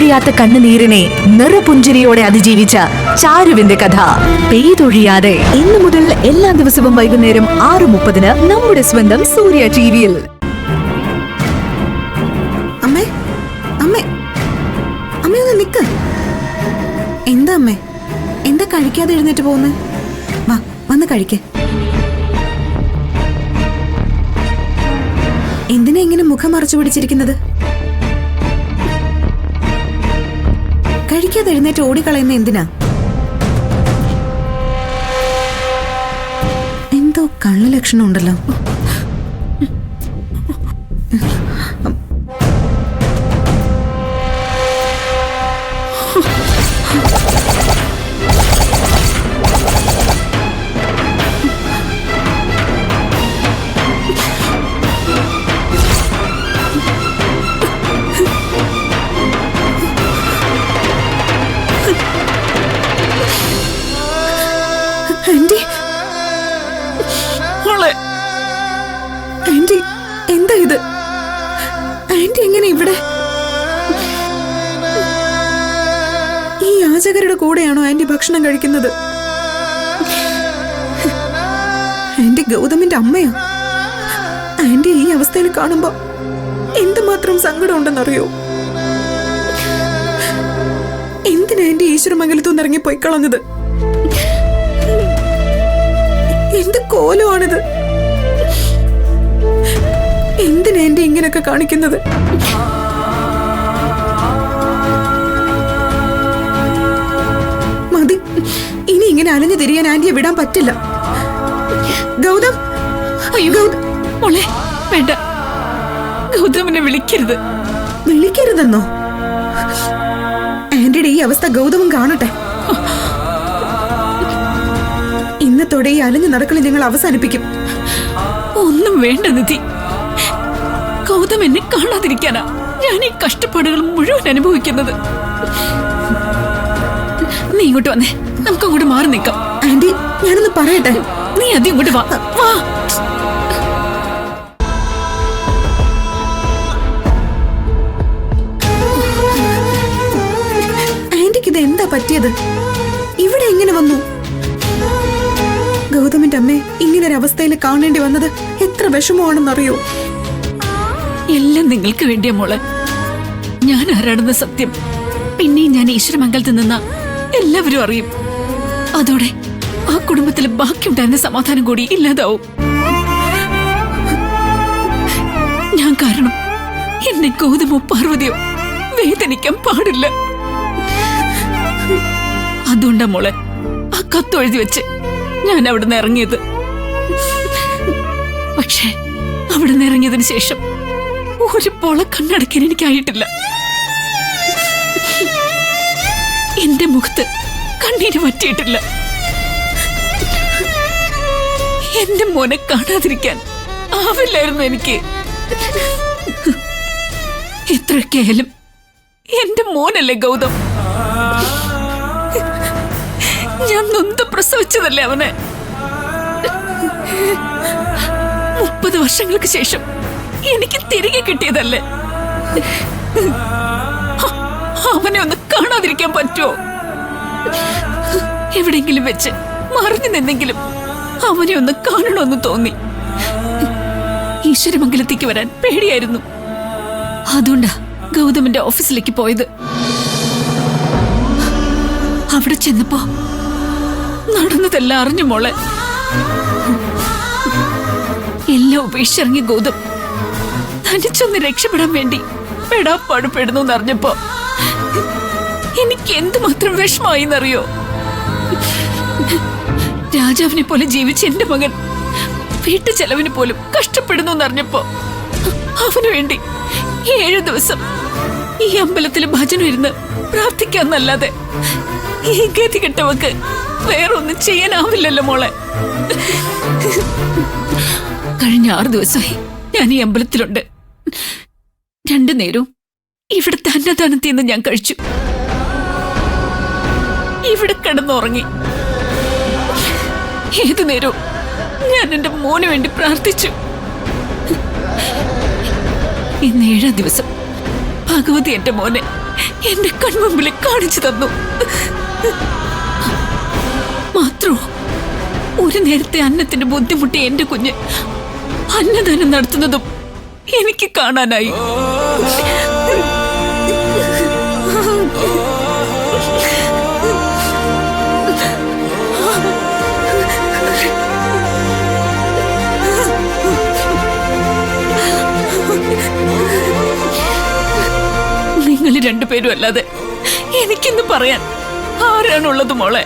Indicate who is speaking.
Speaker 1: പെയ്തൊഴിയാത്ത കണ്ണുനീരിനെ നിറപുഞ്ചിരിയോടെ അതിജീവിച്ച ചാരുവിന്റെ കഥ പെയ്തൊഴിയാതെ ഇന്നു മുതൽ എല്ലാ ദിവസവും വൈകുന്നേരം 6:30 നമ്മുടെ സ്വന്തം സൂര്യ ടിവിയിൽ.
Speaker 2: അമ്മേ അമ്മേ അമ്മേ ഒന്ന് നിക്ക്. എന്താ അമ്മേ, എന്താ കഴിക്കാതെ എഴുന്നേറ്റ് പോകുന്നത്? വാ വന്ന് കഴിക്കേ. എന്തിനാ ഇങ്ങനെ മുഖം മറച്ചു പിടിച്ചിരിക്കുന്നത്? കഴിക്കാതെ എഴുന്നേറ്റ് ഓടിക്കളയുന്ന എന്തിനാ? എന്തോ കള്ള ലക്ഷണം ഉണ്ടല്ലോ. ആന്റി, എന്താ ഇത്? ആന്റി എങ്ങനെ ഇവിടെ? ഈ യാചകരുടെ കൂടെയാണോ ആന്റി ഭക്ഷണം കഴിക്കുന്നത്? ആന്റി ഗൗതമിന്റെ അമ്മയോ? ആന്റി ഈ അവസ്ഥയിൽ കാണുമ്പോ എന്തുമാത്രം സങ്കടം ഉണ്ടെന്നറിയോ? എന്തിനാ ആന്റി ഈശ്വരമംഗലത്തുനിന്ന് ഇറങ്ങിപ്പോയി കളഞ്ഞത്? എന്ത് കോലമാണിത്? എന്തിനാ ആന്റി ഇങ്ങനെയൊക്കെ കാണിക്കുന്നത്? മതി, ഇനി ഇങ്ങനെ അലഞ്ഞു തിരിയാൻ ആന്റിയെ വിടാൻ പറ്റില്ല. ഗൗതം,
Speaker 3: അയ്യോ മോളെ വേണ്ട, ഗൗതമിനെ വിളിക്കരുത്.
Speaker 2: വിളിക്കരുതെന്നോ? ആന്റിയുടെ ഈ അവസ്ഥ ഗൗതമം കാണട്ടെ. ഇന്നത്തോടെ ഈ അലഞ്ഞു നടക്കളി ഞങ്ങൾ അവസാനിപ്പിക്കും.
Speaker 3: ഒന്നും വേണ്ട നിധി, ഗൗതം എന്നെ കാണാതിരിക്കാനാ ഞാൻ ഈ കഷ്ടപ്പാടുകൾ മുഴുവൻ അനുഭവിക്കുന്നത്. നീ ഇങ്ങോട്ട് വന്നേ, നമുക്ക് അങ്ങോട്ട് മാറി നിൽക്കാം.
Speaker 2: ആന്റി, ഞാനൊന്ന് പറയട്ടെ.
Speaker 3: നീ ആദ്യം ഇങ്ങോട്ട് വാ. വാ.
Speaker 2: ആന്റിക്ക് ഇത് എന്താ പറ്റിയത്? ഇവിടെ എങ്ങനെ വന്നു? ഗൗതമിന്റെ അമ്മയെ ഇങ്ങനൊരവസ്ഥയിൽ കാണേണ്ടി വന്നത് എത്ര വിഷമമാണെന്നറിയോ?
Speaker 3: എല്ലാം നിങ്ങൾക്ക് വേണ്ടിയ മോളെ. ഞാൻ ആരാണെന്ന സത്യം പിന്നെയും ഞാൻ ഈശ്വരമംഗലത്ത് നിന്ന എല്ലാവരും അറിയും. അതോടെ ആ കുടുംബത്തിൽ ബാക്കിയുണ്ടായിരുന്ന സമാധാനം കൂടി ഇല്ലാതാവും. ഞാൻ കാരണം എന്നെ ഗൗതമോ പാർവതിയോ വേദനിക്കാൻ പാടില്ല. അതുകൊണ്ടാ മോളെ ആ കത്തെഴുതി വെച്ച് ഞാൻ അവിടുന്ന് ഇറങ്ങിയത്. പക്ഷേ അവിടുന്ന് ഇറങ്ങിയതിന് ശേഷം ഒരു പോള കണ്ണടക്കാൻ എനിക്കായിട്ടില്ല. എന്റെ മുഖത്ത് കണ്ണീര് പറ്റിയിട്ടില്ല. എന്റെ മോനെ കാണാതിരിക്കാൻ ആവില്ലായിരുന്നു എനിക്ക്. എത്രയൊക്കെയായാലും എന്റെ മോനല്ലേ ഗൗതം. ഞാൻ നൊന്ത് പ്രസവിച്ചതല്ലേ അവനെ. 30 വർഷങ്ങൾക്ക് ശേഷം എനിക്ക് തിരികെ കിട്ടിയതല്ലേ. അവനെ ഒന്ന് കാണാതിരിക്കാൻ പറ്റുമോ? എവിടെയെങ്കിലും വെച്ച് മറിഞ്ഞു നിന്നെങ്കിലും അവനെ ഒന്ന് കാണണമെന്ന് തോന്നി. ഈശ്വരമംഗലത്തേക്ക് വരാൻ പേടിയായിരുന്നു. അതുകൊണ്ടാ ഗൗതമിന്റെ ഓഫീസിലേക്ക് പോയത്. അവിടെ ചെന്നപ്പോ നടന്നതെല്ലാം അറിഞ്ഞു മോളെ. എല്ലാം ഉപേക്ഷിച്ചിറങ്ങിയ ഗൗതം തനിച്ചൊന്ന് രക്ഷപ്പെടാൻ വേണ്ടി പെടാപ്പാടുപെടുന്നു എന്നറിഞ്ഞപ്പോ എനിക്ക് എന്തുമാത്രം വിഷമായി എന്നറിയോ? രാജാവിനെ പോലെ ജീവിച്ച എന്റെ മകൻ വീട്ടു ചെലവിന് പോലും കഷ്ടപ്പെടുന്നു എന്നറിഞ്ഞപ്പോ അവന് വേണ്ടി 7 ദിവസം ഈ അമ്പലത്തിൽ ഭജനം ഇരുന്ന് പ്രാർത്ഥിക്കാന്നല്ലാതെ ഈ ഗതി കെട്ടവക്ക് വേറൊന്നും ചെയ്യാനാവില്ലല്ലോ മോളെ. കഴിഞ്ഞ 6 ദിവസമായി ഞാൻ ഈ അമ്പലത്തിലുണ്ട്. 2 നേരവും ഇവിടുത്തെ അന്നദാനത്തിൽ നിന്ന് ഞാൻ കഴിച്ചു. ഇവിടെ കിടന്നുറങ്ങി. ഏതു നേരവും ഞാൻ എന്റെ മോന് വേണ്ടി പ്രാർത്ഥിച്ചു. ഇന്ന് 7ാം ദിവസം ഭഗവതി എന്റെ മോനെ എന്റെ കൺമുമ്പിൽ കാണിച്ചു തന്നു. മാത്രമോ ഒരു നേരത്തെ അന്നത്തിന് ബുദ്ധിമുട്ടി എന്റെ കുഞ്ഞ് അന്നദാനം നടത്തുന്നതും എനിക്ക് കാണാനായി. നിങ്ങൾ രണ്ടുപേരും അല്ലാതെ എനിക്കിന്ന് പറയാൻ ആരാണുള്ളത് മോളെ?